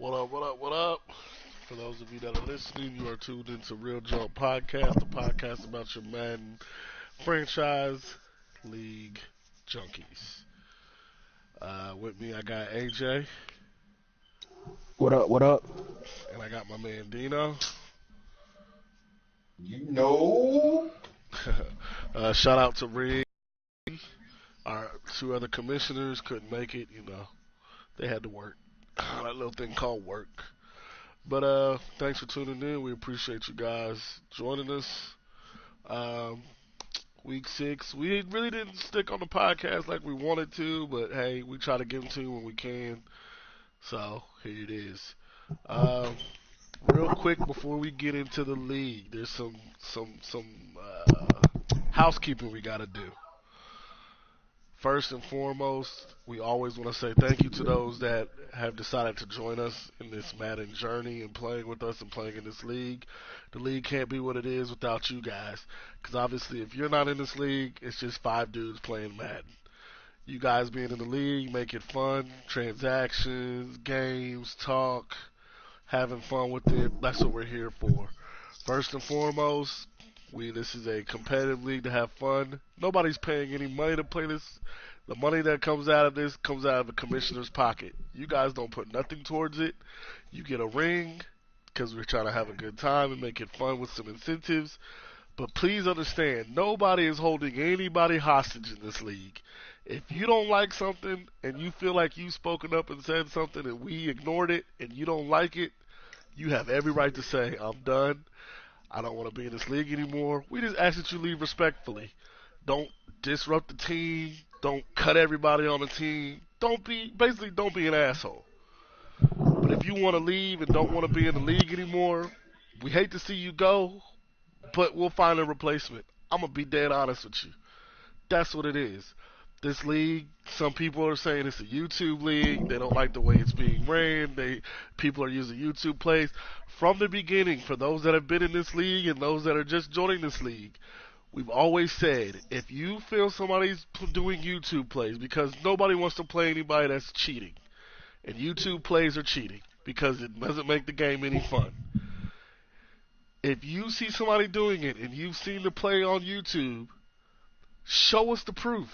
What up, what up, what up? For those of you that are listening, you are tuned into RealJunk Podcast, the podcast about your Madden franchise league junkies. With me, I got AJ, What up? What up? and I got my man Dino. You know. Shout out to Rig. Our two other commissioners couldn't make it, they had to work. That little thing called work. But thanks for tuning in. We appreciate you guys joining us. Week 6, we really didn't stick on the podcast like we wanted to, but hey, we try to get them to you when we can. So here it is. Real quick before we get into the league, there's some housekeeping we gotta do. First and foremost, we always want to say thank you to those that have decided to join us in this Madden journey and playing with us and playing in this league. The league can't be what it is without you guys. Because obviously, if you're not in this league, it's just 5 dudes playing Madden. You guys being in the league make it fun. Transactions, games, talk, having fun with it. That's what we're here for. First and foremost, this is a competitive league to have fun. Nobody's paying any money to play this. The money that comes out of this comes out of the commissioner's pocket. You guys don't put nothing towards it. You get a ring because we're trying to have a good time and make it fun with some incentives. But please understand, nobody is holding anybody hostage in this league. If you don't like something and you feel like you've spoken up and said something and we ignored it and you don't like it, you have every right to say, I'm done. I don't want to be in this league anymore. We just ask that you leave respectfully. Don't disrupt the team. Don't cut everybody on the team. Don't be an asshole. But if you want to leave and don't want to be in the league anymore, we hate to see you go, but we'll find a replacement. I'm going to be dead honest with you. That's what it is. This league, some people are saying it's a YouTube league. They don't like the way it's being ran. People are using YouTube plays. From the beginning, for those that have been in this league and those that are just joining this league, we've always said, if you feel somebody's doing YouTube plays, because nobody wants to play anybody that's cheating, and YouTube plays are cheating, because it doesn't make the game any fun. If you see somebody doing it, and you've seen the play on YouTube, show us the proof.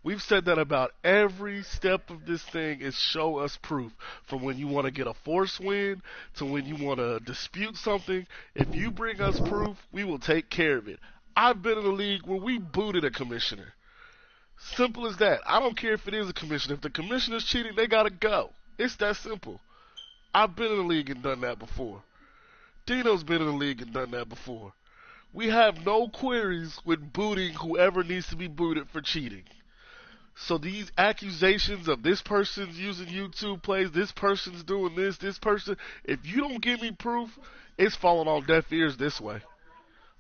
We've said that about every step of this thing is show us proof. From when you want to get a force win to when you want to dispute something. If you bring us proof, we will take care of it. I've been in a league where we booted a commissioner. Simple as that. I don't care if it is a commissioner. If the commissioner's cheating, they got to go. It's that simple. I've been in a league and done that before. Dino's been in a league and done that before. We have no queries with booting whoever needs to be booted for cheating. So these accusations of this person's using YouTube plays, this person's doing this person, if you don't give me proof, it's falling on deaf ears this way.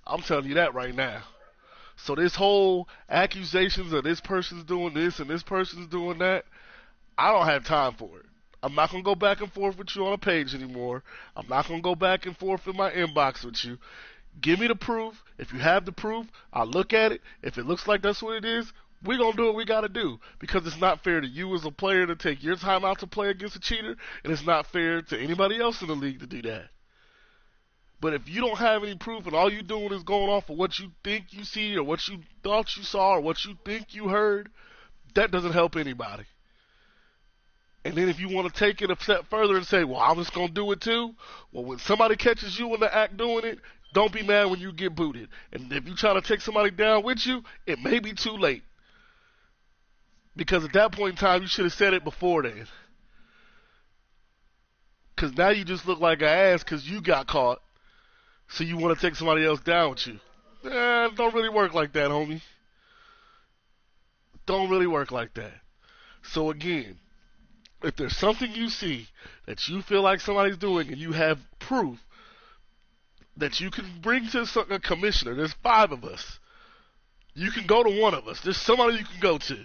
I'm telling you that right now. So this whole accusations of this person's doing this and this person's doing that, I don't have time for it. I'm not going to go back and forth with you on a page anymore. I'm not going to go back and forth in my inbox with you. Give me the proof. If you have the proof, I'll look at it. If it looks like that's what it is, we're going to do what we got to do, because it's not fair to you as a player to take your time out to play against a cheater, and it's not fair to anybody else in the league to do that. But if you don't have any proof and all you're doing is going off of what you think you see or what you thought you saw or what you think you heard, that doesn't help anybody. And then if you want to take it a step further and say, well, I'm just going to do it too, well, when somebody catches you in the act doing it, don't be mad when you get booted. And if you try to take somebody down with you, it may be too late. Because at that point in time, you should have said it before then. Because now you just look like an ass because you got caught. So you want to take somebody else down with you. It don't really work like that, homie. Don't really work like that. So again, if there's something you see that you feel like somebody's doing and you have proof that you can bring to a commissioner, there's 5 of us. You can go to one of us. There's somebody you can go to.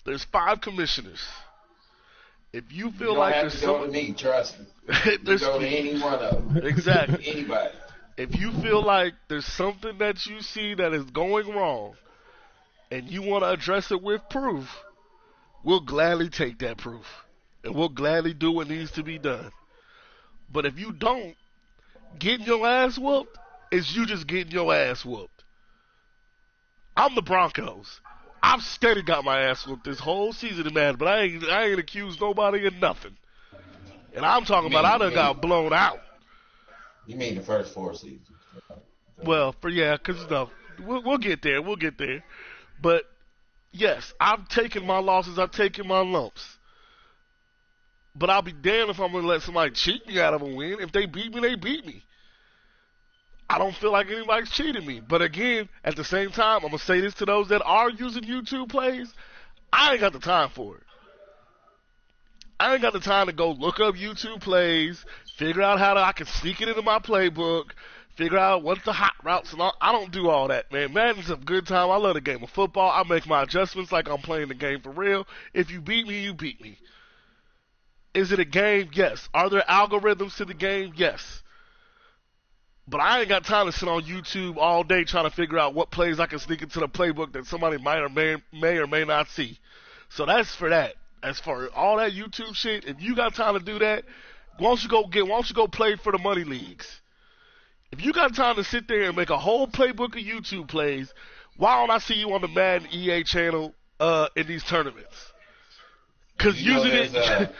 There's 5 commissioners. If you feel like there's someone, you don't have to go to me, trust me. You go to any one of them. Exactly. Anybody. If you feel like there's something that you see that is going wrong, and you want to address it with proof, we'll gladly take that proof, and we'll gladly do what needs to be done. But if you don't, getting your ass whooped is you just getting your ass whooped. I'm the Broncos. I've steady got my ass whooped this whole season in Madden, but I ain't accused nobody of nothing. And I'm talking about I done got blown out. You mean the first 4 seasons? Well, because we'll get there. We'll get there. But yes, I've taken my losses. I've taken my lumps. But I'll be damned if I'm gonna let somebody cheat me out of a win. If they beat me, they beat me. I don't feel like anybody's cheating me. But again, at the same time, I'm gonna say this to those that are using YouTube plays. I ain't got the time for it. I ain't got the time to go look up YouTube plays, figure out how I can sneak it into my playbook, figure out what's the hot routes and all. I don't do all that, man. Madden's a good time. I love the game of football. I make my adjustments like I'm playing the game for real. If you beat me, you beat me. Is it a game? Yes. Are there algorithms to the game? Yes. But I ain't got time to sit on YouTube all day trying to figure out what plays I can sneak into the playbook that somebody may or may not see. So that's for that. As for all that YouTube shit, if you got time to do that, why don't you go play for the money leagues? If you got time to sit there and make a whole playbook of YouTube plays, why don't I see you on the Madden EA channel in these tournaments? Because using it.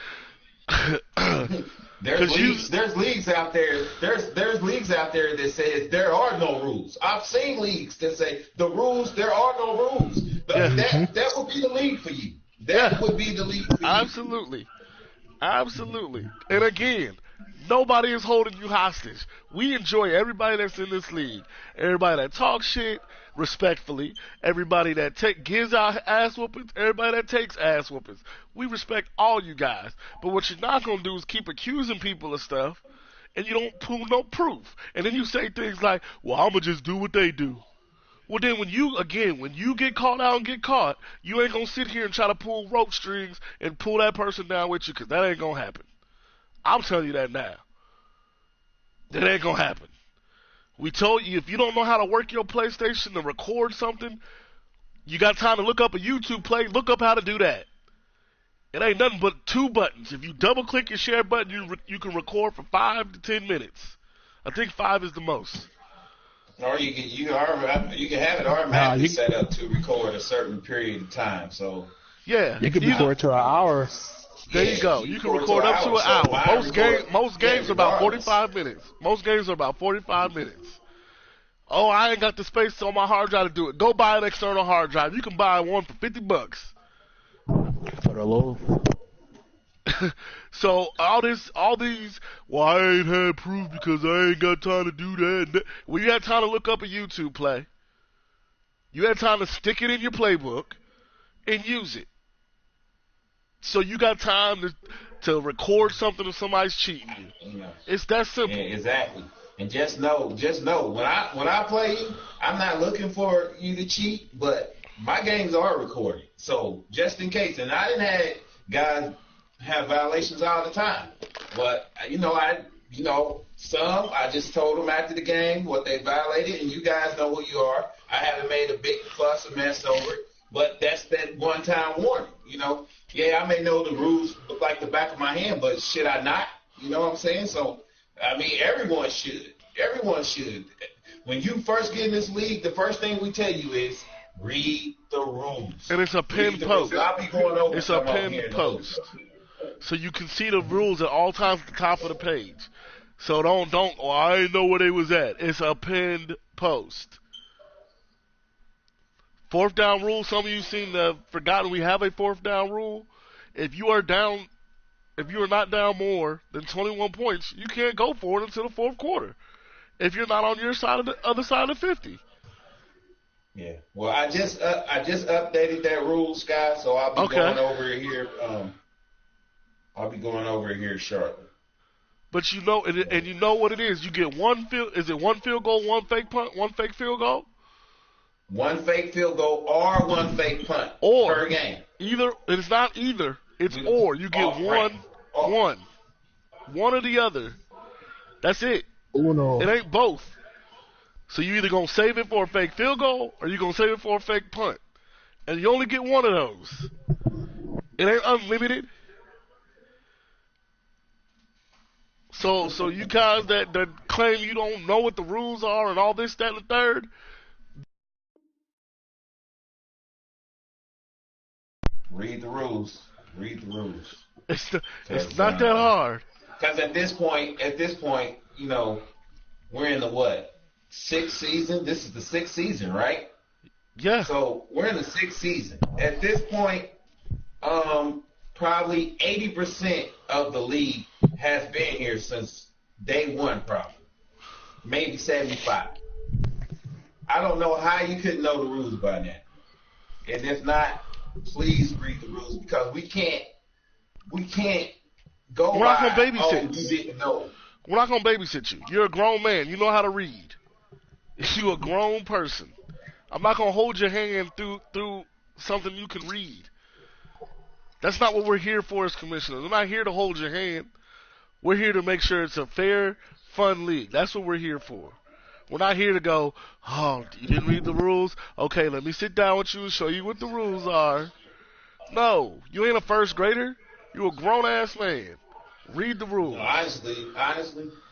There's leagues out there. There's leagues out there that says there are no rules. I've seen leagues that say there are no rules. That would be the league for you. That would be the league for you. Absolutely. And again, nobody is holding you hostage. We enjoy everybody that's in this league. Everybody that talks shit respectfully. Everybody that gives out ass whoopings. Everybody that takes ass whoopings. We respect all you guys. But what you're not going to do is keep accusing people of stuff and you don't pull no proof. And then you say things like, well, I'm going to just do what they do. Well, then when you get caught out and get caught, you ain't going to sit here and try to pull rope strings and pull that person down with you because that ain't going to happen. I'm telling you that now. That ain't going to happen. We told you if you don't know how to work your PlayStation to record something, you got time to look up a YouTube play, look up how to do that. It ain't nothing but 2 buttons. If you double click your share button, you can record for 5 to 10 minutes. I think 5 is the most. Or you can have it automatically set up to record a certain period of time. So yeah, you can record to an hour. There you go. You can record up to an hour. Most games are about 45 minutes. Most games are about 45 minutes. Oh, I ain't got the space on my hard drive to do it. Go buy an external hard drive. You can buy one for $50. For the low. So all these, well, I ain't had proof because I ain't got time to do that. Well, you had time to look up a YouTube play. You had time to stick it in your playbook and use it. So you got time to record something if somebody's cheating you. Yeah. It's that simple. Yeah, exactly. And just know, when I play you, I'm not looking for you to cheat, but my games are recorded. So just in case, and I didn't have guys have violations all the time, but some I just told them after the game what they violated, and you guys know who you are. I haven't made a big fuss or mess over it, but that's that one-time warning. Yeah, I may know the rules like the back of my hand, but should I not? You know what I'm saying? So, I mean, everyone should. Everyone should. When you first get in this league, the first thing we tell you is read the rules. And it's a pinned post. I'll be going over it's a pinned post. So you can see the rules at all times at the top of the page. So don't, I didn't know where they was at. It's a pinned post. 4th down rule, some of you seem to have forgotten we have a 4th down rule. If you are not down more than 21 points, you can't go for it until the 4th quarter. If you're not on your side of the other side of 50. Yeah. Well, I just updated that rule, Scott, so I'll be going over it here. I'll be going over it here shortly. But you know what it is. You get one field goal, one fake punt, one fake field goal? One fake field goal or one fake punt per game. It's not either. It's or. You get one or the other. That's it. Uno. It ain't both. So you either gonna save it for a fake field goal or you gonna save it for a fake punt, and you only get one of those. It ain't unlimited. So you guys that claim you don't know what the rules are and all this, that, and the third, Read the rules. Read the rules. it's not that hard. Because at this point, we're in the what? Sixth season? This is the sixth season, right? Yeah. So we're in the sixth season. At this point, probably 80% of the league has been here since day one, probably. Maybe 75. I don't know how you couldn't know the rules by now. And if not, please read the rules because we can't go We're not by, gonna babysit. you didn't know. We're not gonna babysit you. You're a grown man. You know how to read. You're a grown person. I'm not gonna hold your hand through something you can read. That's not what we're here for as commissioners. We're not here to hold your hand. We're here to make sure it's a fair, fun league. That's what we're here for. We're not here to go, oh, you didn't read the rules? Okay, let me sit down with you and show you what the rules are. No, you ain't a first grader. You a grown-ass man. Read the rules. No, honestly,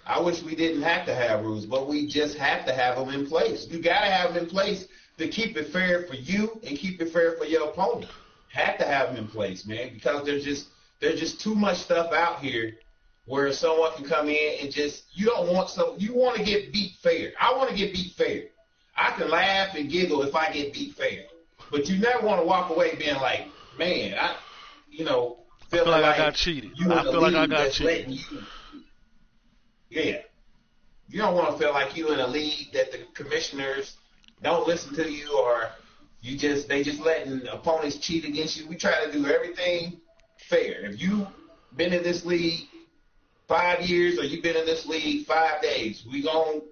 I wish we didn't have to have rules, but we just have to have them in place. You got to have them in place to keep it fair for you and keep it fair for your opponent. Have to have them in place, man, because there's just too much stuff out here where someone can come in and just you want to get beat fair. I want to get beat fair. I can laugh and giggle if I get beat fair, but you never want to walk away being like, man, feel like I got cheated. I feel like I got cheated. Yeah. You don't want to feel like you in a league that the commissioners don't listen to you or they just letting opponents cheat against you. We try to do everything fair. If you've been in this league 5 years or you've been in this league 5 days, we gon'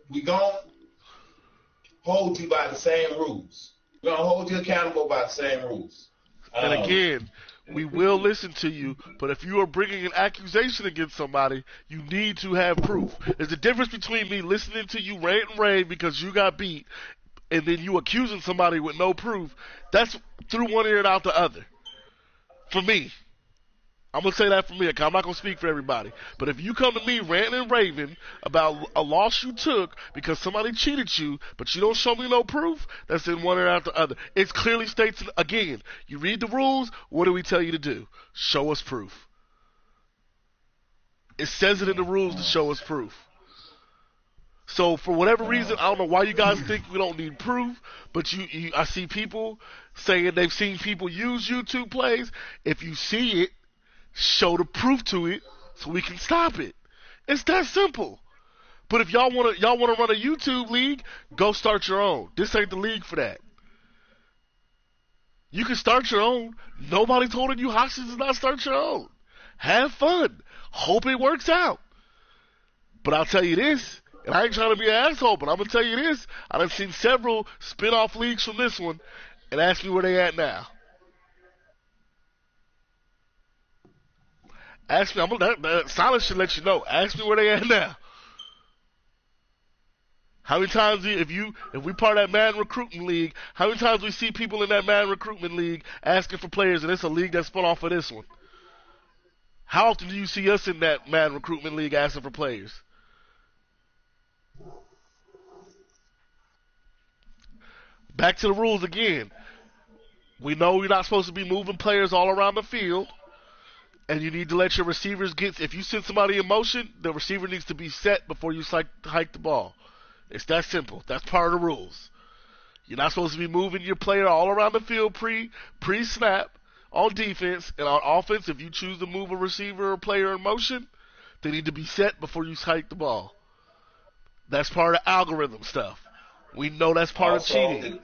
hold you by the same rules. We're going to hold you accountable by the same rules. And again, we will listen to you, but if you are bringing an accusation against somebody, you need to have proof. There's a difference between me listening to you rant and rave because you got beat and then you accusing somebody with no proof. That's through one ear and out the other. For me. I'm going to say that for me. I'm not going to speak for everybody. But if you come to me ranting and raving about a loss you took because somebody cheated you, but you don't show me no proof, that's in one ear and out the other. It clearly states, again, you read the rules, what do we tell you to do? Show us proof. It says it in the rules to show us proof. So for whatever reason, I don't know why you guys think we don't need proof, but I see people saying they've seen people use YouTube plays. If you see it, show the proof to it so we can stop it. It's that simple. But if y'all wanna run a YouTube league, go start your own. This ain't the league for that. You can start your own. Nobody told you hostage to not start your own. Have fun. Hope it works out. But I'll tell you this, and I ain't trying to be an asshole, but I'm gonna tell you this. I done seen several spin-off leagues from this one, and ask me where they at now. Ask me. That silence should let you know. Ask me where they at now. How many times if we part of that Madden recruitment league, how many times we see people in that Madden recruitment league asking for players, and it's a league that spun off of this one? How often do you see us in that Madden recruitment league asking for players? Back to the rules again. We know you're not supposed to be moving players all around the field. And you need to let your receivers if you send somebody in motion, the receiver needs to be set before you hike the ball. It's that simple. That's part of the rules. You're not supposed to be moving your player all around the field pre-snap on defense. And on offense, if you choose to move a receiver or player in motion, they need to be set before you hike the ball. That's part of algorithm stuff. We know that's part of cheating.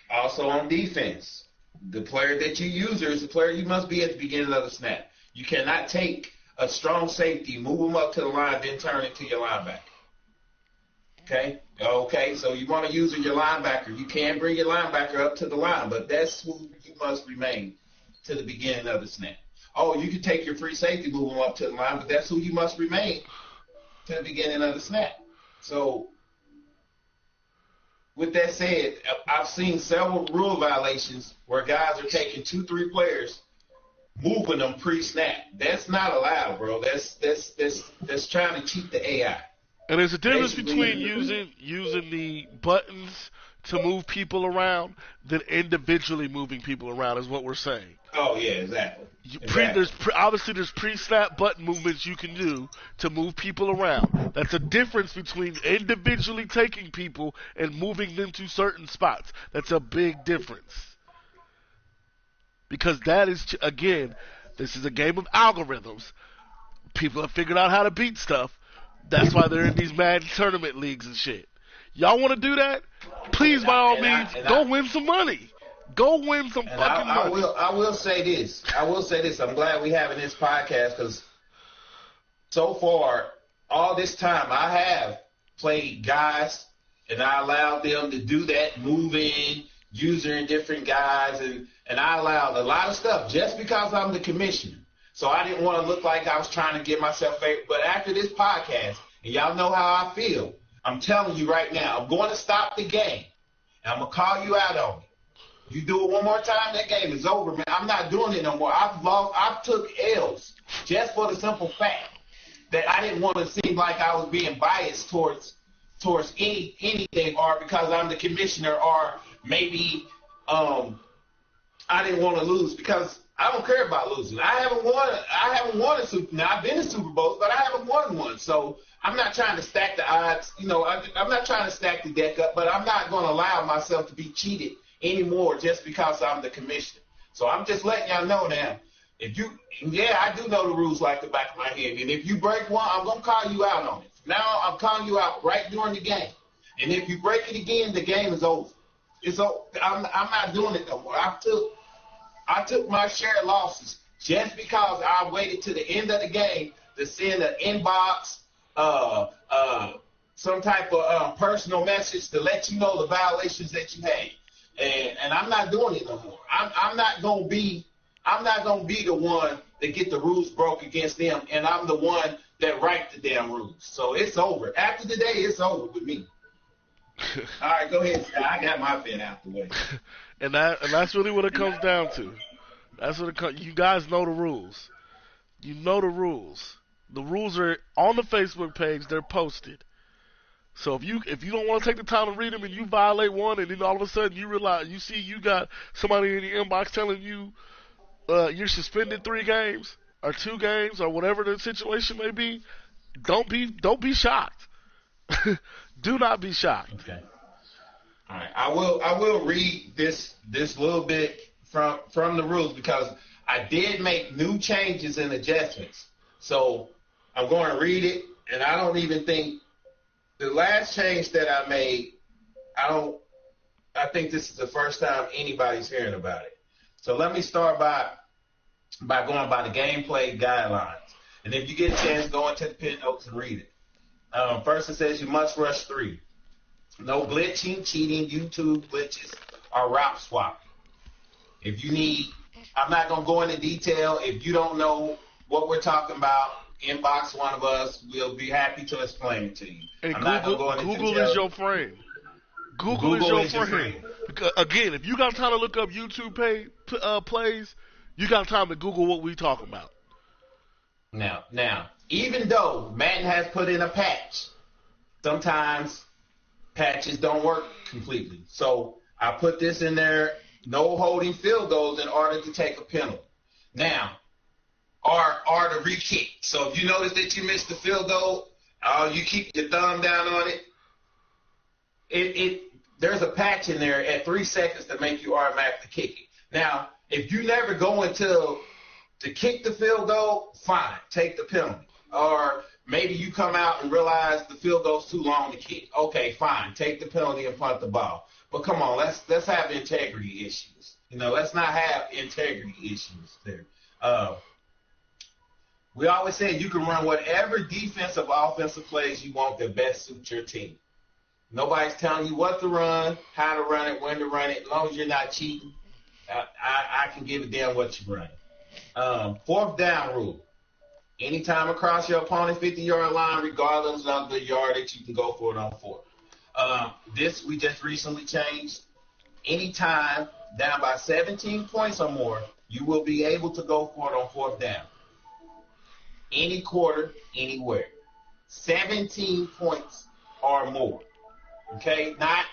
Also on defense, the player that you use is the player you must be at the beginning of the snap. You cannot take a strong safety, move him up to the line, then turn it to your linebacker. Okay, so you want to use your linebacker. You can bring your linebacker up to the line, but that's who you must remain to the beginning of the snap. Oh, you can take your free safety, move him up to the line, but that's who you must remain to the beginning of the snap. So with that said, I've seen several rule violations where guys are taking 2-3 players moving them pre-snap. That's not allowed, bro. That's trying to cheat the AI. And there's a difference Basically, between using the buttons to move people around than individually moving people around, is what we're saying. Oh yeah, exactly. Obviously there's pre-snap button movements you can do to move people around. That's a difference between individually taking people and moving them to certain spots. That's a big difference. Because that is, again, this is a game of algorithms. People have figured out how to beat stuff. That's why they're in these Madden tournament leagues and shit. Y'all want to do that? Please, by all means, go win some money. Go win some fucking money. I will say this. I'm glad we having this podcast because so far, all this time, I have played guys, and I allowed them to do that, move in, using different guys, and I allowed a lot of stuff just because I'm the commissioner. So I didn't want to look like I was trying to get myself favor. But after this podcast, and y'all know how I feel, I'm telling you right now, I'm going to stop the game. And I'm going to call you out on it. You do it one more time, that game is over, man. I'm not doing it no more. I've took L's just for the simple fact that I didn't want to seem like I was being biased towards anything, or because I'm the commissioner, or maybe I didn't want to lose because I don't care about losing. I haven't won a Super. Now I've been in Super Bowls, but I haven't won one. So I'm not trying to stack the odds. You know, I'm not trying to stack the deck up, but I'm not going to allow myself to be cheated anymore just because I'm the commissioner. So I'm just letting y'all know now. I do know the rules like the back of my hand. And if you break one, I'm going to call you out on it. Now I'm calling you out right during the game. And if you break it again, the game is over. I'm not doing it no more. I took my share of losses just because I waited to the end of the game to send an inbox, some type of personal message to let you know the violations that you had. And I'm not doing it no more. I'm not gonna be the one that get the rules broke against them, and I'm the one that write the damn rules. So it's over. After today, it's over with me. All right, go ahead, Scott. I got my fin out the way. And that's really what it comes down to. That's what you guys know the rules. You know the rules. The rules are on the Facebook page. They're posted. So if you don't want to take the time to read them and you violate one, and then all of a sudden you see you got somebody in the inbox telling you you're suspended 3 games or 2 games or whatever the situation may be, don't be shocked. Do not be shocked. Okay. All right. I will read this little bit from the rules because I did make new changes and adjustments. So I'm going to read it, and I don't even think the last change that I made, I think this is the first time anybody's hearing about it. So let me start by going by the gameplay guidelines. And if you get a chance, go into the pin notes and read it. First it says you must rush 3. No glitching, cheating, YouTube glitches, or route swapping. If you need, I'm not going to go into detail. If you don't know what we're talking about, inbox one of us. We'll be happy to explain it to you. And Google is your friend. Google is your friend. Because, again, if you got time to look up YouTube plays, you got time to Google what we talking about. Now, even though Madden has put in a patch, sometimes patches don't work completely. So I put this in there, no holding field goals in order to take a penalty. Now, or to re-kick. So if you notice that you missed the field goal, you keep your thumb down on it. There's a patch in there at 3 seconds to make you automatically kick it. Now, if you never go until to kick the field goal, fine, take the penalty. Or maybe you come out and realize the field goal's too long to kick. Okay, fine, take the penalty and punt the ball. But come on, let's have integrity issues. Let's not have integrity issues there. We always say you can run whatever defensive, offensive plays you want that best suit your team. Nobody's telling you what to run, how to run it, when to run it. As long as you're not cheating, I can give a damn what you're running. 4th down rule. Anytime across your opponent's 50-yard line, regardless of the yardage, you can go for it on 4th. This we just recently changed. Anytime down by 17 points or more, you will be able to go for it on fourth down. Any quarter, anywhere. 17 points or more. Okay? Not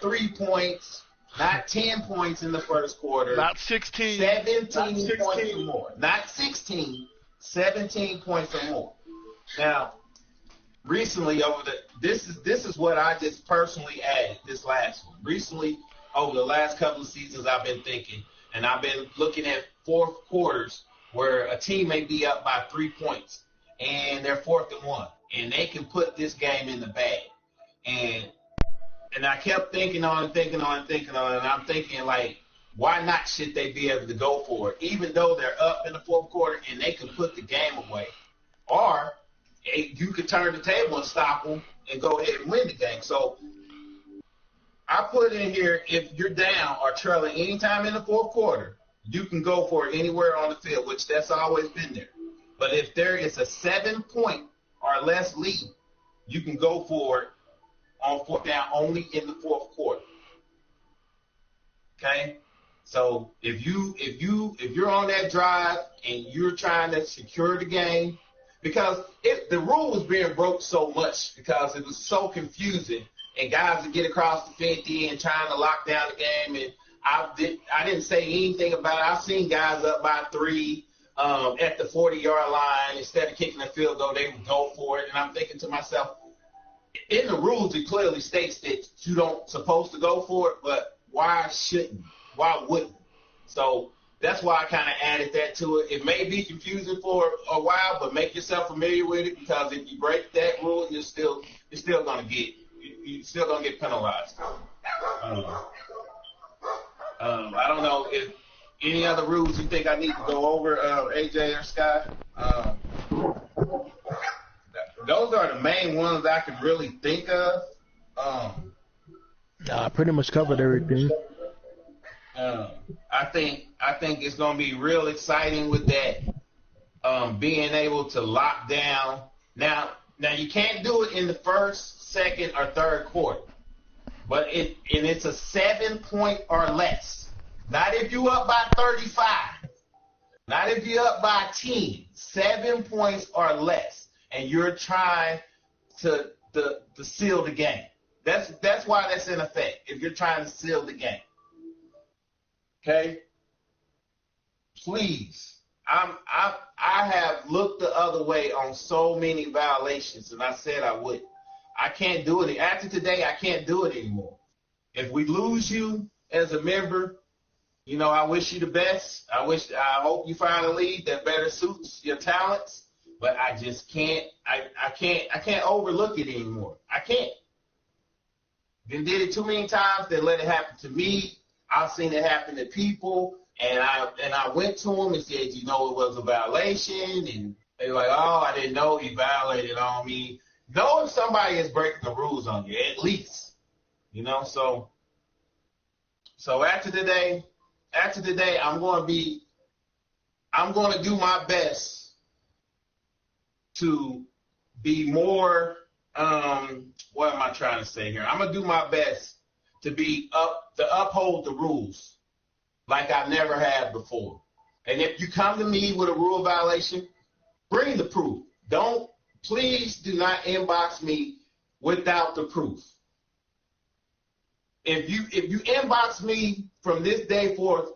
3 points, not 10 points in the first quarter. Not 16. 17 points or more. Not 16, 17 points or more. Now, recently this is what I just personally added, this last one. Recently, over the last couple of seasons, I've been thinking, and I've been looking at fourth quarters where a team may be up by 3 points, and they're 4th and 1, and they can put this game in the bag. And I kept thinking on it, and I'm thinking, like, why not should they be able to go for it, even though they're up in the fourth quarter and they can put the game away? Or you could turn the table and stop them and go ahead and win the game. So I put in here, if you're down or trailing anytime in the fourth quarter, you can go for it anywhere on the field, which that's always been there. But if there is a 7-point or less lead, you can go for it on fourth down only in the fourth quarter. Okay? So if you're on that drive and you're trying to secure the game, because the rule was being broke so much because it was so confusing, and guys would get across the 50 and trying to lock down the game, and I didn't say anything about it. I've seen guys up by 3 at the 40-yard line. Instead of kicking the field goal, they would go for it. And I'm thinking to myself, in the rules, it clearly states that you don't supposed to go for it, but why shouldn't you? Why wouldn't you? So that's why I kind of added that to it. It may be confusing for a while, but make yourself familiar with it, because if you break that rule, you're still gonna get penalized. I don't know if any other rules you think I need to go over, AJ or Sky. Those are the main ones I can really think of. I pretty much covered everything. I think it's going to be real exciting with that, being able to lock down. Now you can't do it in the first, second, or third quarter, but it's a 7-point or less. Not if you up by 35. Not if you're up by 10. 7 points or less, and you're trying to seal the game. That's why that's in effect. If you're trying to seal the game. Okay? Please. I have looked the other way on so many violations, and I said I would. I can't do it. After today, I can't do it anymore. If we lose you as a member, I wish you the best. I hope you find a league that better suits your talents, but I just can't. I can't overlook it anymore. I can't. Been did it too many times. They let it happen to me. I've seen it happen to people, and I went to them and said, it was a violation, and they were like, oh, I didn't know he violated on me. Know if somebody is breaking the rules on you, at least, So after today, I'm going to do my best to be more. What am I trying to say here? I'm going to do my best to uphold the rules like I never have before. And if you come to me with a rule violation, bring the proof. Please do not inbox me without the proof. If you inbox me from this day forth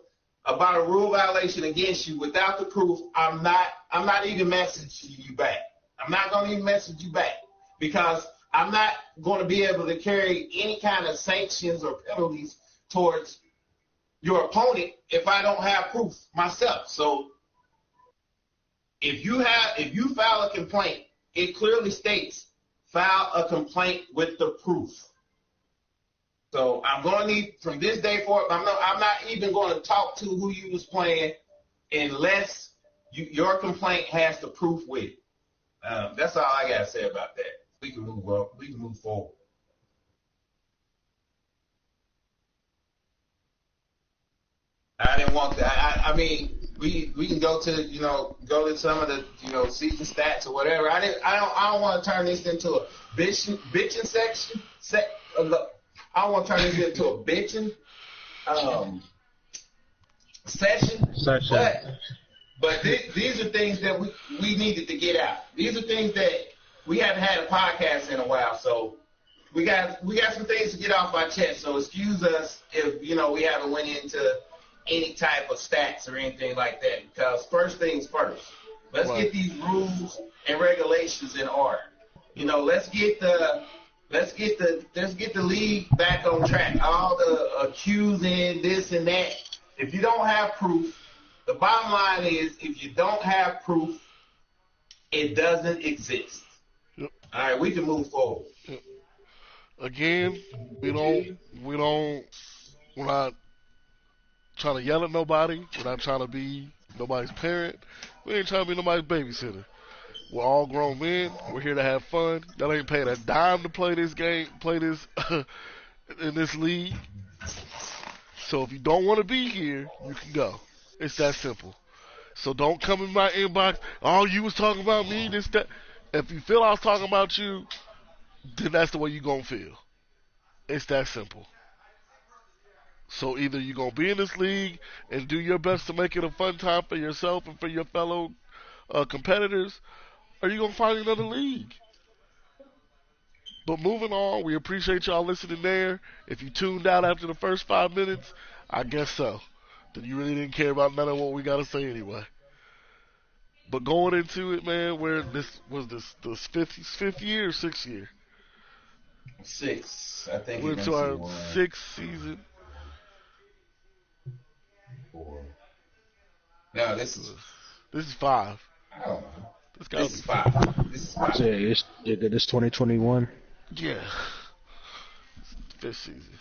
about a rule violation against you without the proof, I'm not even messaging you back. I'm not going to even message you back, because I'm not going to be able to carry any kind of sanctions or penalties towards your opponent if I don't have proof myself. So if you file a complaint, it clearly states file a complaint with the proof. So I'm going to need, from this day forward, I'm not even going to talk to who you was playing unless your complaint has the proof with it. That's all I got to say about that. We can move up. We can move forward. I didn't want that. I mean, we can go to some of the season stats or whatever. I don't want to turn this into a bitching section. I don't want to turn this into a bitching session. Session. But these are things that we needed to get out. These are things that we haven't had a podcast in a while, so we got some things to get off our chest. So excuse us if we haven't went into any type of stats or anything like that. Because first things first, let's get these rules and regulations in order. Let's get the league back on track. All the accusing, this and that. If you don't have proof, the bottom line is if you don't have proof, it doesn't exist. Yep. All right, we can move forward. Yep. Again, we're not trying to yell at nobody. We're not trying to be nobody's parent. We ain't trying to be nobody's babysitter. We're all grown men. We're here to have fun. Y'all ain't paying a dime to play this game, in this league. So if you don't want to be here, you can go. It's that simple. So don't come in my inbox. Oh, you was talking about me, this, that. If you feel I was talking about you, then that's the way you going to feel. It's that simple. So either you're going to be in this league and do your best to make it a fun time for yourself and for your fellow competitors, or you're going to find another league. But moving on, we appreciate y'all listening there. If you tuned out after the first 5 minutes, I guess so. Then you really didn't care about none of what we got to say anyway. But going into it, man, where this fifth year or sixth year? 6. I think we're into our 6th season. 4. No, this is 5. I don't know. This is 5. This is 5. It's 2021. Yeah. 5th season.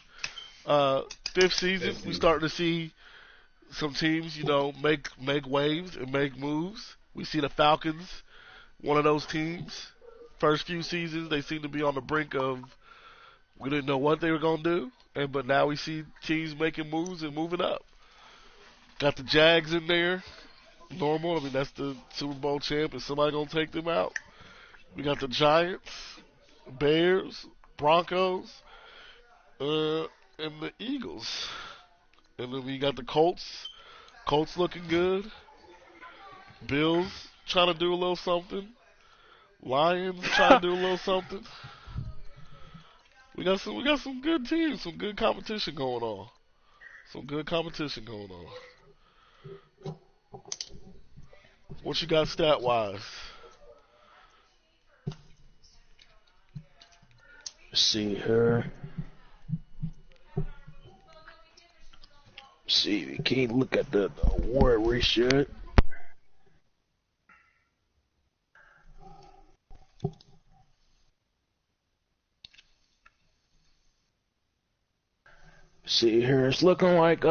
5th season, we starting to see some teams, make waves and make moves. We see the Falcons, one of those teams. First few seasons, they seem to be on the brink of, we didn't know what they were going to do, but now we see teams making moves and moving up. Got the Jags in there. Normal. I mean, that's the Super Bowl champ. Is somebody going to take them out? We got the Giants, Bears, Broncos, and the Eagles. And then we got the Colts. Colts looking good. Bills trying to do a little something. Lions trying to do a little something. We got some good teams, some good competition going on. What you got stat wise? See here. See, we can't look at the award ratio. See here, it's looking like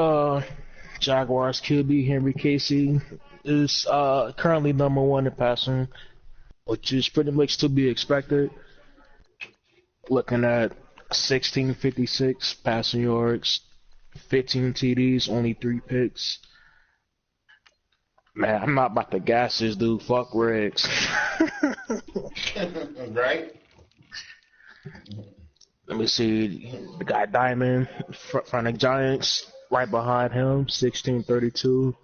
Jaguars QB Henry Casey is currently number 1 in passing, which is pretty much to be expected. Looking at 1656 passing yards, 15 TDs, only 3 picks. Man, I'm not about to gas this dude. Fuck Riggs. Right? Let me see. The guy Diamond, front of Giants, right behind him, 1632.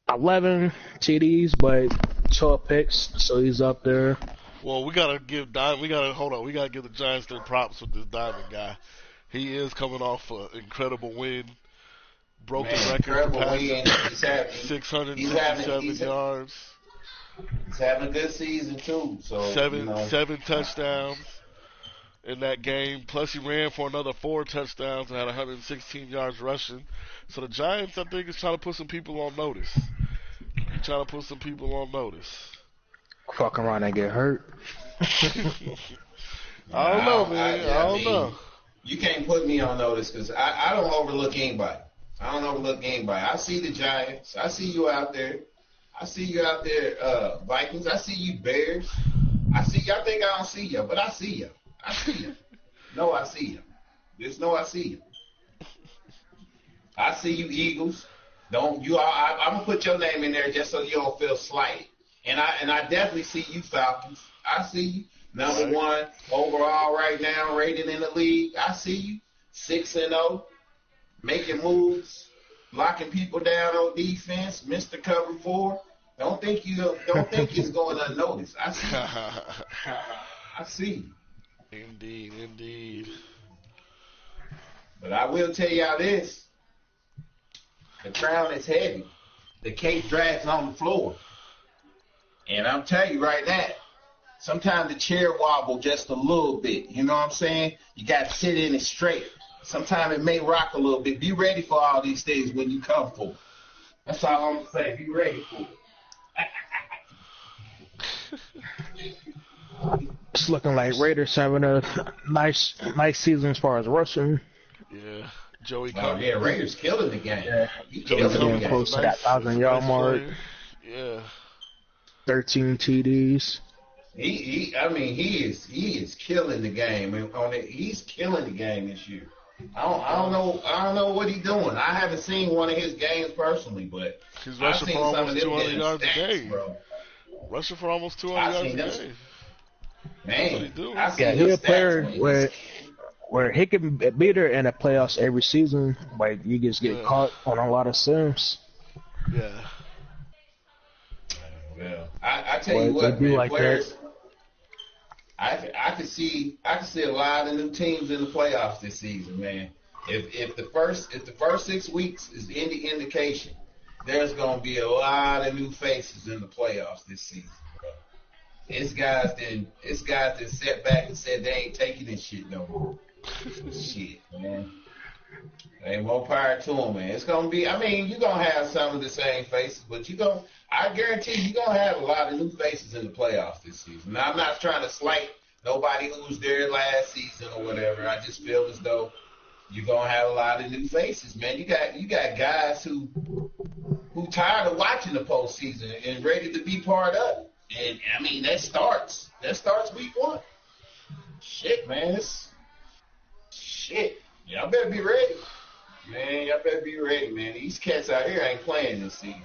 11 TDs, but 12 picks, so he's up there. Well, we gotta give the Giants their props with this Diamond guy. He is coming off an incredible win. Broke the record for passing 657 yards. He's having a good season too. So seven touchdowns in that game. Plus he ran for another 4 touchdowns and had 116 yards rushing. So the Giants, I think, is trying to put some people on notice. Fuck around and get hurt. I don't know, man. I don't know. You can't put me on notice because I don't overlook anybody. I see the Giants. I see you out there. Vikings. I see you, Bears. I see y'all. Think I don't see you, but I see you. No, I see you. There's no I see you. I see you, Eagles. I'm gonna put your name in there just so you don't feel slighted. And I definitely see you, Falcons. I see you. Number 1 overall right now, rated in the league. I see you. 6-0, making moves. locking people down on defense, Mr. Cover 4. Don't think it's going unnoticed. I see. I see. Indeed, indeed. But I will tell y'all this. The crown is heavy. The cape drags on the floor. And I'm telling you right now, sometimes the chair wobble just a little bit. You know what I'm saying? You got to sit in it straight. Sometimes it may rock a little bit. Be ready for all these things when you come for it. That's all I'm going to say. Be ready for it. It's looking like Raiders having a nice season as far as rushing. Yeah. Joey Cousins. Yeah, Raiders killing the game. Yeah. Joey's getting close to that 1,000-yard mark. Yeah. 13 TDs. He is killing the game on it. He's killing the game this year. I don't know what he's doing. I haven't seen one of his games personally, but he's rushing for almost 200 yards a game, bro. Rushing for almost 200 yards a game. Man, he's a player where he can beat her in the playoffs every season, but you just get caught on a lot of sims. Yeah. Well, I tell you what, man, players, I could see a lot of new teams in the playoffs this season, man. If the first 6 weeks is any indication, there's gonna be a lot of new faces in the playoffs this season, bro. It's guys that sat back and said they ain't taking this shit no more. Shit, man. Ain't more power to them, man. It's gonna be. I mean, you're gonna have some of the same faces, but I guarantee you're gonna have a lot of new faces in the playoffs this season. Now, I'm not trying to slight nobody who was there last season or whatever. I just feel as though you're gonna have a lot of new faces, man. You got guys who tired of watching the postseason and ready to be part of it. And I mean, that starts week 1. Shit, man. Shit. Y'all better be ready. Man, y'all better be ready, man. These cats out here ain't playing this season.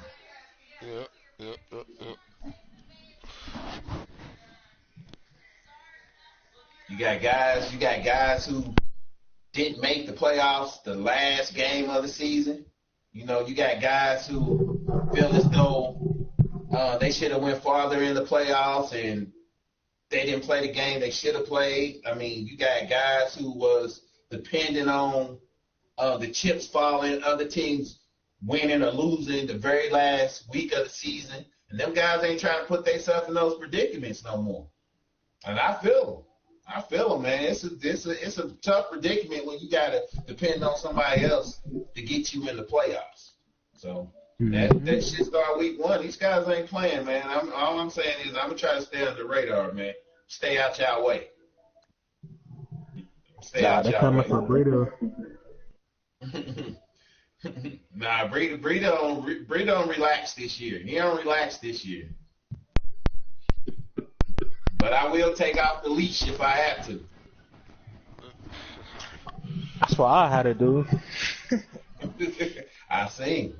Yep. You got guys who didn't make the playoffs the last game of the season. You know, you got guys who feel as though they should have went farther in the playoffs and they didn't play the game they should have played. I mean, you got guys who was depending on the chips falling, other teams winning or losing the very last week of the season, and them guys ain't trying to put themselves in those predicaments no more. And I feel them, man. It's a tough predicament when you gotta depend on somebody else to get you in the playoffs. So that shit start week 1. These guys ain't playing, man. All I'm saying is I'm gonna try to stay under the radar, man. Stay out y'all way. They're coming for Breida. Nah, Breida don't relax this year. He don't relax this year. But I will take off the leash if I have to. That's what I had to do. I seen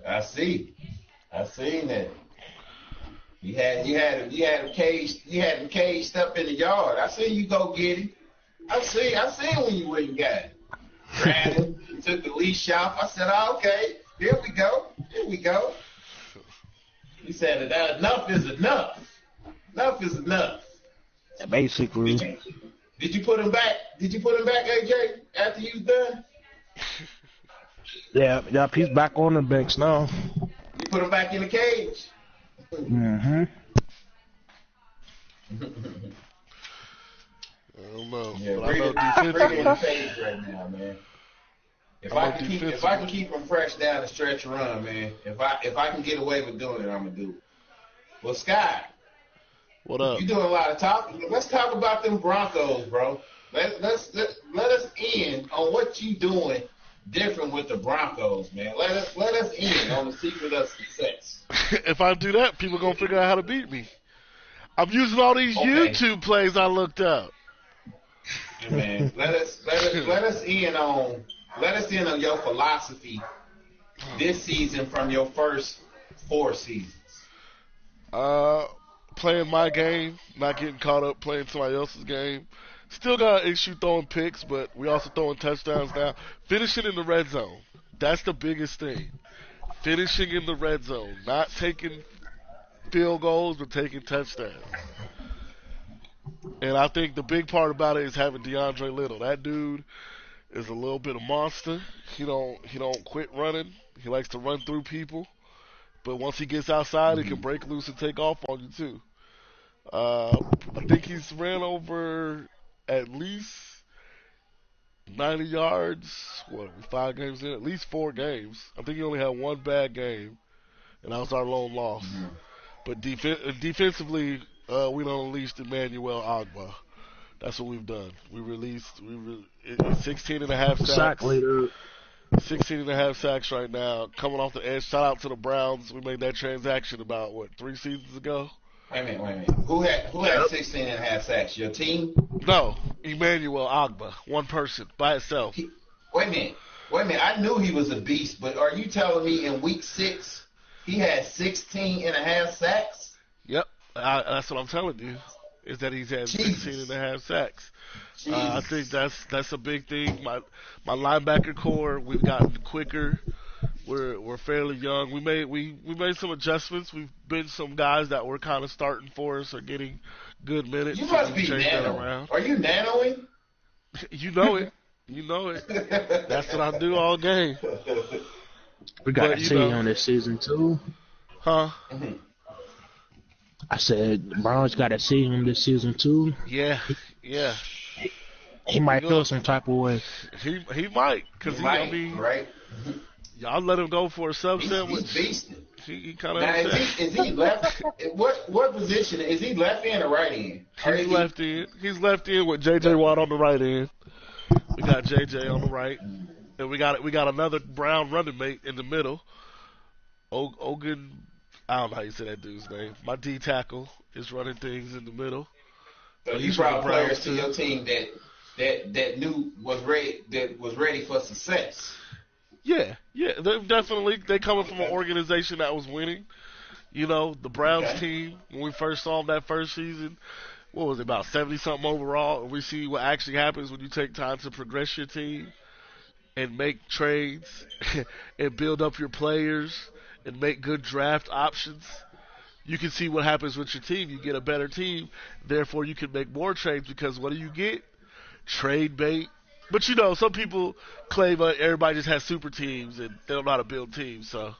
that. You had him caged up in the yard. I seen you go get him. I seen when you went and got it. Grabbed him, took the leash off. I said, oh, okay, here we go. He said, enough is enough. Enough is enough. Basically. Did you put him back? AJ, after you was done? Yeah, he's back on the bench now. You put him back in the cage? Mm-hmm. I don't know. Yeah, but I know defensively in the phase right now, man. If I can keep him fresh down the stretch run, man. If I can get away with doing it, I'm gonna do it. Well, Sky, what up? You doing a lot of talking. Let's talk about them Broncos, bro. Let us end on what you doing different with the Broncos, man. Let us end on the secret of success. If I do that, people gonna figure out how to beat me. I'm using all these YouTube plays I looked up. Yeah, man, let us end on your philosophy this season from your first 4 seasons. Playing my game, not getting caught up playing somebody else's game. Still got an issue throwing picks, but we also throwing touchdowns now. Finishing in the red zone. That's the biggest thing. finishing in the red zone, not taking field goals, but taking touchdowns. And I think the big part about it is having DeAndre Little. That dude is a little bit of monster. He don't quit running. He likes to run through people. But once he gets outside, he can break loose and take off on you too. I think he's ran over at least 90 yards. What, 5 games in? At least 4 games. I think he only had 1 bad game, and that was our lone loss. But defensively, we done unleashed Emmanuel Agba. That's what we've done. We released 16 and a half sacks. Sack leader. 16 and a half sacks right now. Coming off the edge. Shout out to the Browns. We made that transaction about, 3 seasons ago? Wait a minute. Who had 16 and a half sacks? Your team? No. Emmanuel Agba. One person. By itself. Wait a minute. I knew he was a beast, but are you telling me in week 6 he had 16 and a half sacks? Yep. That's what I'm telling you. Is that he's had 16 and a half sacks. I think that's a big thing. My linebacker core, we've gotten quicker. We're fairly young. We made some adjustments. We've been some guys that were kind of starting for us are getting good minutes. You must be nano. Are you nanoing? You know it. That's what I do all game. We got to see him this season too. Huh? Mm-hmm. I said Browns got to see him this season too. Yeah. He might feel some type of way. He might, because right? Y'all let him go for a sub sandwich. He's beasting. He kind of. Now, is he left? What position is he? Left end or right end? He's left end. He's left end with J.J. Watt on the right end. We got J.J. on the right, and we got another Brown running mate in the middle. Ogun. I don't know how you say that dude's name. My D tackle is running things in the middle. So you brought players to your team that knew was ready for success. Yeah, they coming from an organization that was winning. You know, the Browns team, when we first saw them that first season, what was it, about 70-something overall? And we see what actually happens when you take time to progress your team and make trades and build up your players and make good draft options. You can see what happens with your team. You get a better team, therefore you can make more trades because what do you get? Trade bait. But you know, some people claim everybody just has super teams and they don't know how to build teams. So,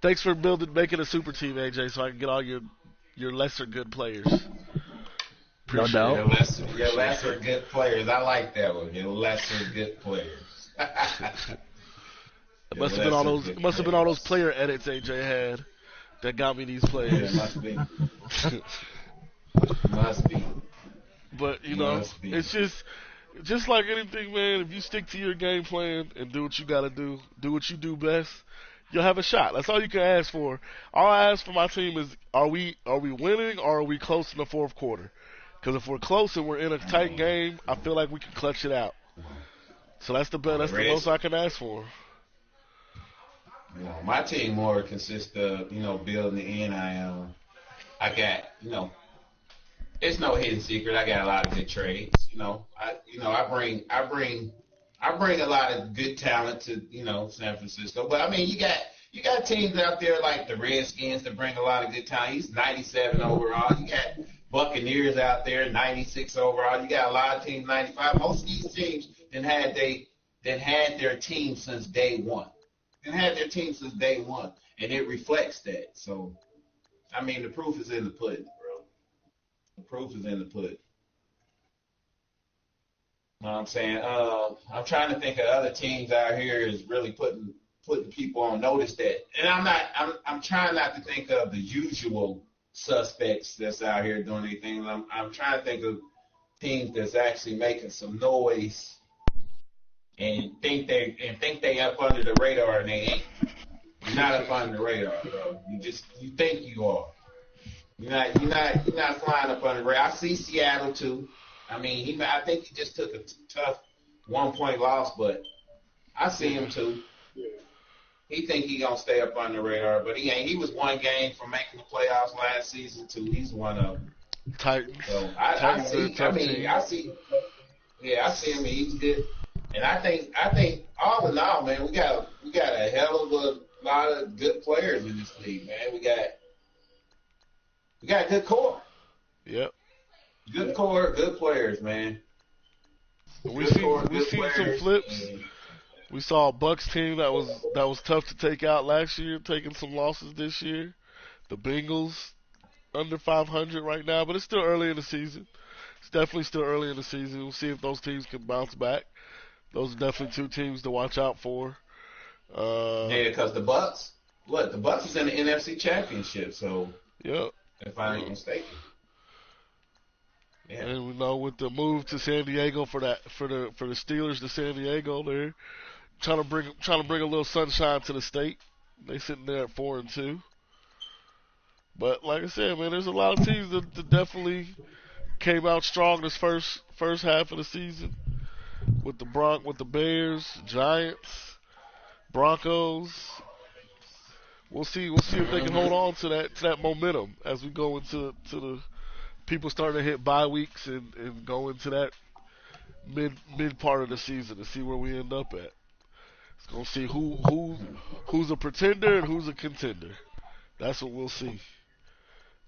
thanks for making a super team, AJ, so I can get all your lesser good players. No doubt. Your lesser good players. I like that one. Your lesser good players. It must have been all those player edits AJ had that got me these players. Yeah, must be. But you know, it's just like anything, man. If you stick to your game plan and do what you got to do what you do best, you'll have a shot. That's all you can ask for. All I ask for my team is, are we winning or are we close in the fourth quarter? Because if we're close and we're in a tight game, I feel like we can clutch it out. So that's the best. That's the most I can ask for. You know, my team more consists of, building the end. I got, it's no hidden secret. I got a lot of good trades. I bring a lot of good talent to, San Francisco. But I mean, you got teams out there like the Redskins that bring a lot of good talent. He's 97 overall. You got Buccaneers out there, 96 overall. You got a lot of teams 95. Most of these teams that had their team since day one. And it reflects that. So, I mean, the proof is in the pudding, bro. The proof is in the pudding. You know what I'm saying? I'm trying to think of other teams out here is really putting people on notice that, and I'm trying not to think of the usual suspects that's out here doing anything. I'm trying to think of teams that's actually making some noise and think they up under the radar, and they ain't. You're not up under the radar, bro. You think you are. You're not flying up under the radar. I see Seattle too. I mean, I think he just took a tough 1-point loss, but I see him too. He think he gonna stay up on the radar, but he ain't. He was one game from making the playoffs last season too. He's one of them. Titans. So I see. Yeah, I see him. He's good, and I think all in all, man, we got a hell of a lot of good players in this league, man. We got a good core. Yep. Good core, good players, man. We Good seen core, we good seen some players. flips. We saw a Bucks team that was tough to take out last year, taking some losses this year. The Bengals under 500 right now, but it's still early in the season. It's definitely still early in the season. We'll see if those teams can bounce back. Those are definitely two teams to watch out for. Yeah, because the Bucks is in the NFC Championship, so Yep. if I'm not mistaken. Yeah. And we know with the move to San Diego for the Steelers to San Diego, they're trying to bring a little sunshine to the state. They sitting there at 4-2. But like I said, man, there's a lot of teams that definitely came out strong this first half of the season. With the Bears, Giants, Broncos. We'll see if they can hold on to that momentum as we go into the people starting to hit bye weeks and go into that mid part of the season to see where we end up at. It's gonna see who's a pretender and who's a contender. That's what we'll see.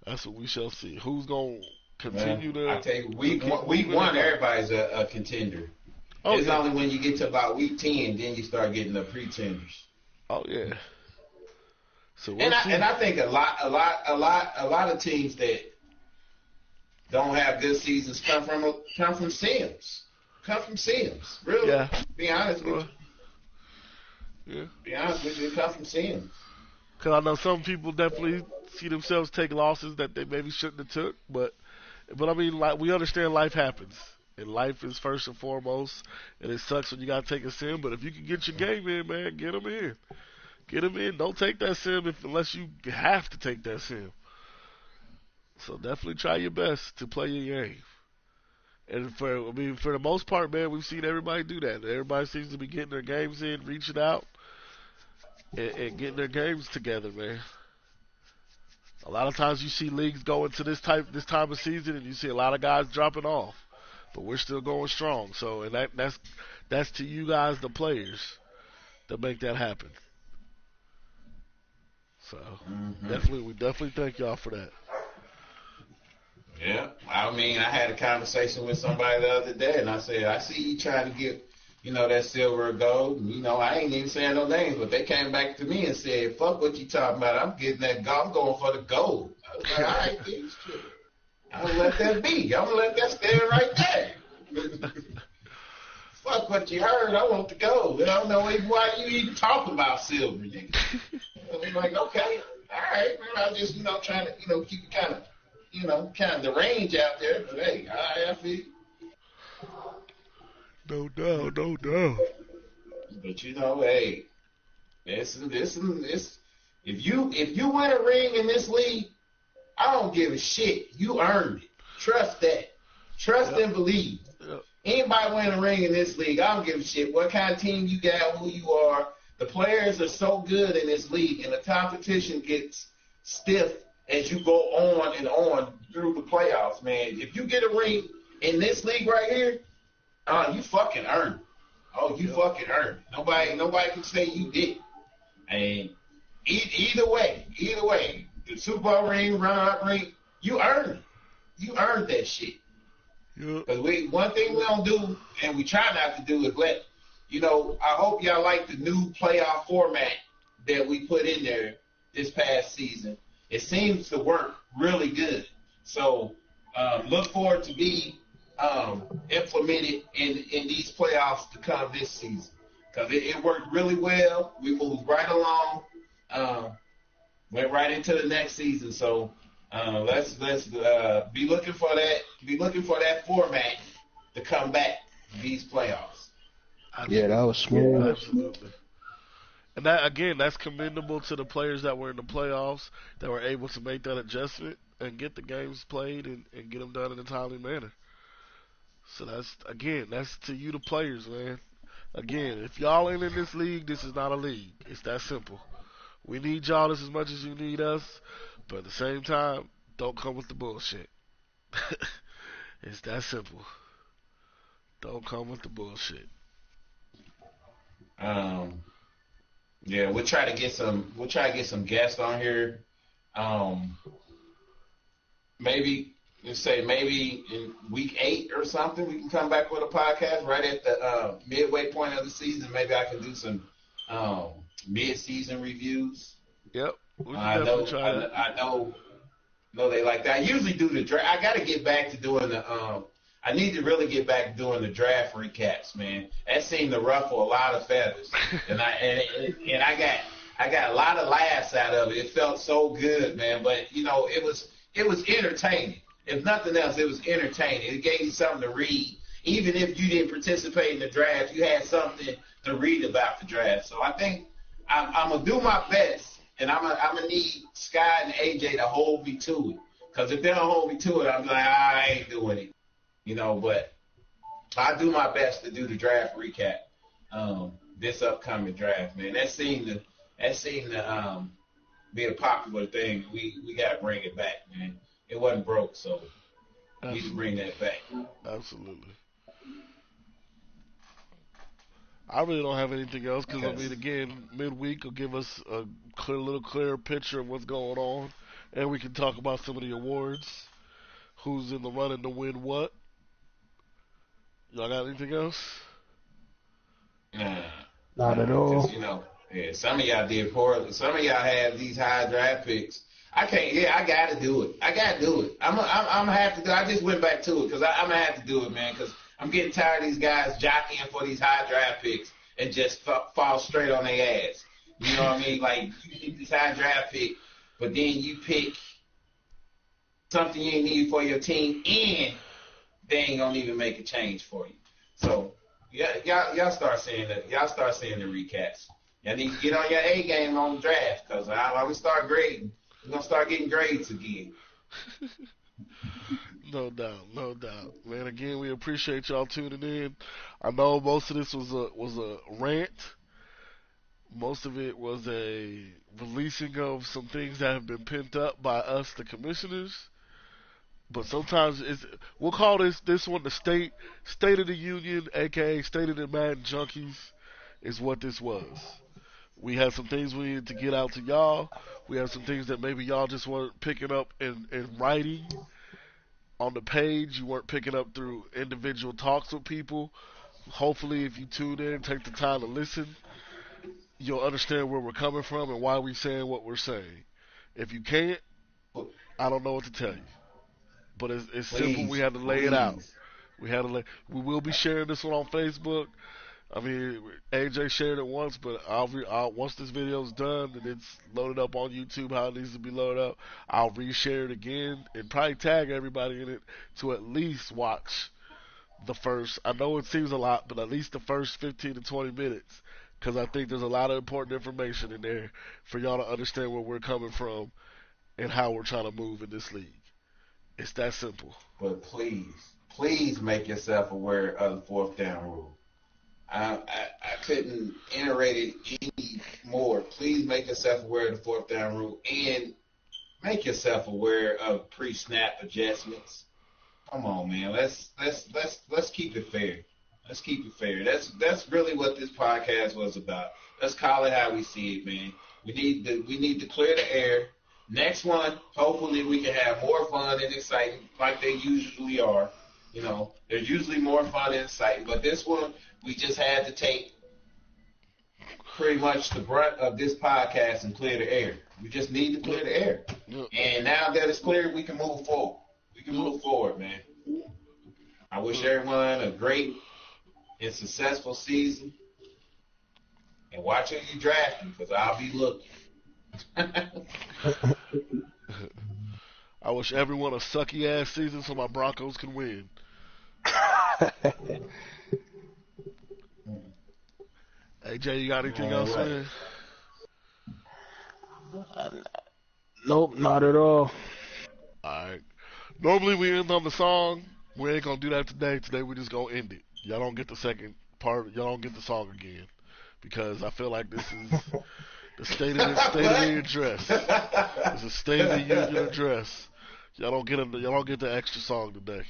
That's what we shall see. Who's gonna continue to? I tell you, week one, everybody's a contender. Oh, it's yeah. only when you get to about week 10, then you start getting the pretenders. Oh yeah. So and I think a lot of teams that don't have good seasons come from Sims. Come from Sims. Really. Yeah. Be honest with you. Yeah. Be honest with you, it comes from Sims. Because I know some people definitely see themselves take losses that they maybe shouldn't have took, but I mean, like, we understand life happens, and life is first and foremost, and it sucks when you gotta take a sim. But if you can get your game in, man, get them in. Get them in. Don't take that sim unless you have to take that sim. So definitely try your best to play your game. And for the most part, man, we've seen everybody do that. Everybody seems to be getting their games in, reaching out, and getting their games together, man. A lot of times you see leagues go into this time of season, and you see a lot of guys dropping off, but we're still going strong. So, and that's to you guys, the players, to make that happen. So, we definitely thank y'all for that. Yeah, I mean, I had a conversation with somebody the other day, and I said, I see you trying to get, that silver or gold. And, I ain't even saying no names, but they came back to me and said, fuck what you talking about. I'm getting that gold. I'm going for the gold. I was like, all right, dude, shit. I'm going to let that be. I'm going to let that stand right there. Fuck what you heard. I want the gold. I don't know why you even talking about silver, nigga. I'm like, okay, all right, man. I was just, trying to, keep it kind of the range out there. But hey, I feel you. No doubt. But hey, this if you win a ring in this league, I don't give a shit. You earned it. Trust that. Trust and believe. Yep. Anybody win a ring in this league, I don't give a shit what kind of team you got, who you are. The players are so good in this league, and the competition gets stiff as you go on and on through the playoffs, man. If you get a ring in this league right here, you fucking earned it. Oh, you fucking earned it. Nobody can say you didn't. And either way, the Super Bowl ring, runner-up ring, you earned it. You earned that shit. Because one thing we don't do, and we try not to do, is let, I hope y'all like the new playoff format that we put in there this past season. It seems to work really good. So look forward to be implemented in these playoffs to come this season. Because it worked really well. We moved right along. Went right into the next season. So let's be looking for that. Be looking for that format to come back these playoffs. Yeah, that was smooth. Absolutely. And that's commendable to the players that were in the playoffs that were able to make that adjustment and get the games played and get them done in a timely manner. So that's to you, the players, man. Again, if y'all ain't in this league, this is not a league. It's that simple. We need y'all just as much as you need us, but at the same time, don't come with the bullshit. It's that simple. Don't come with the bullshit. Yeah, we'll try to get some. We'll try to get some guests on here. Um, maybe let's say maybe in week 8 or something, we can come back with a podcast right at the midway point of the season. Maybe I can do some um, mid-season reviews. Yep, we can I definitely know, try that. I know they like that. I usually do the draft. I got to get back to doing the. I need to really get back to doing the draft recaps, man. That seemed to ruffle a lot of feathers, and I got a lot of laughs out of it. It felt so good, man. But you know, it was entertaining. If nothing else, it was entertaining. It gave you something to read. Even if you didn't participate in the draft, you had something to read about the draft. So I think I'm gonna do my best, and I'm gonna need Scott and AJ to hold me to it. Because if they don't hold me to it, I'm like, I ain't doing it. You know, but I do my best to do the draft recap. This upcoming draft, man. That seemed to be a popular thing. We gotta bring it back, man. It wasn't broke, so we need to bring that back. Absolutely. I really don't have anything else because I mean, again, midweek will give us a little clearer picture of what's going on, and we can talk about some of the awards, who's in the running to win what. Y'all got anything else? Not at all. Because, you know, yeah, some of y'all did poorly. Some of y'all have these high draft picks. I can't. Yeah, I got to do it. I got to do it. I'm gonna have to do. I just went back to it because I'm gonna have to do it, man. Because I'm getting tired of these guys jockeying for these high draft picks and just fall straight on their ass. You know what I mean? Like you get this high draft pick, but then you pick something you need for your team, and they ain't gonna even make a change for you. So yeah, y'all start seeing that. Y'all start seeing the recaps. Y'all need to get on your A game on the draft because I'm gonna start grading. We're gonna start getting grades again. No doubt, no doubt, man. Again, we appreciate y'all tuning in. I know most of this was a rant. Most of it was a releasing of some things that have been pent up by us, the commissioners. But sometimes we'll call this one the state of the union, aka State of the Madden Junkies, is what this was. We had some things we needed to get out to y'all. We had some things that maybe y'all just weren't picking up in writing on the page. You weren't picking up through individual talks with people. Hopefully, if you tune in, take the time to listen, you'll understand where we're coming from and why we're saying what we're saying. If you can't, I don't know what to tell you. But it's simple. We had to lay it out. We We will be sharing this one on Facebook. I mean, AJ shared it once, but once this video's done and it's loaded up on YouTube, how it needs to be loaded up, I'll reshare it again and probably tag everybody in it to at least watch the first. I know it seems a lot, but at least the first 15 to 20 minutes, because I think there's a lot of important information in there for y'all to understand where we're coming from and how we're trying to move in this league. It's that simple. But please make yourself aware of the fourth down rule. I couldn't iterate it any more. Please make yourself aware of the fourth down rule and make yourself aware of pre-snap adjustments. Come on, man. Let's keep it fair. Let's keep it fair. That's really what this podcast was about. Let's call it how we see it, man. We need to clear the air. Next one, hopefully we can have more fun and exciting like they usually are. You know, they're usually more fun and exciting. But this one, we just had to take pretty much the brunt of this podcast and clear the air. We just need to clear the air. And now that it's cleared, we can move forward. We can move forward, man. I wish everyone a great and successful season. And watch who you drafting, because I'll be looking. I wish everyone a sucky ass season so my Broncos can win. AJ, you got anything else, man? Nope, not at all. Alright. Normally we end on the song. We ain't gonna do that today. Today we just gonna end it. Y'all don't get the second part. Y'all don't get the song again. Because I feel like this is the state of the address. It's a State of the Union address. Y'all don't get the extra song today.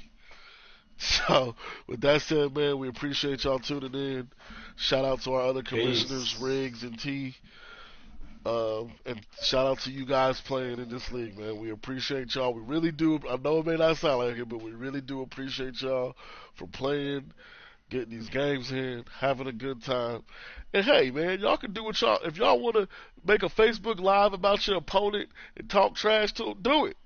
So, with that said, man, we appreciate y'all tuning in. Shout out to our other commissioners, Peace. Riggs and T. And shout out to you guys playing in this league, man. We appreciate y'all. We really do. I know it may not sound like it, but we really do appreciate y'all for playing, getting these games in, having a good time. And hey, man, y'all can do what y'all. If y'all want to make a Facebook Live about your opponent and talk trash to them, do it.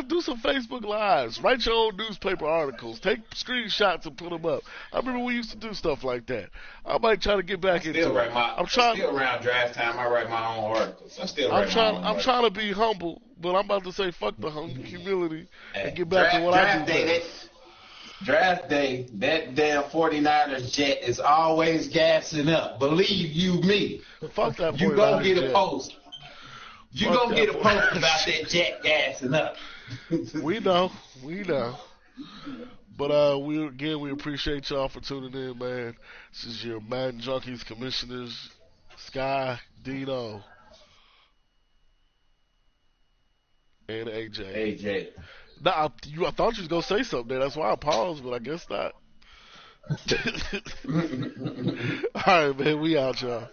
Do some Facebook Lives. Write your own newspaper articles. Take screenshots and put them up. I remember we used to do stuff like that. I might try to get back into it. Still around draft time. I write my own articles. I'm trying to be humble, but I'm about to say fuck the humility and get back to what I do. Draft day, that damn 49ers jet is always gassing up. Believe you me. Fuck that 49ers You gonna get jet. a post. You gonna get a post about that jet gassing up. We know. But we appreciate y'all for tuning in, man. This is your Madden Junkies commissioners, Sky, Dino, and AJ. Nah, I thought you was gonna say something there. That's why I paused, but I guess not. All right, man. We out, y'all.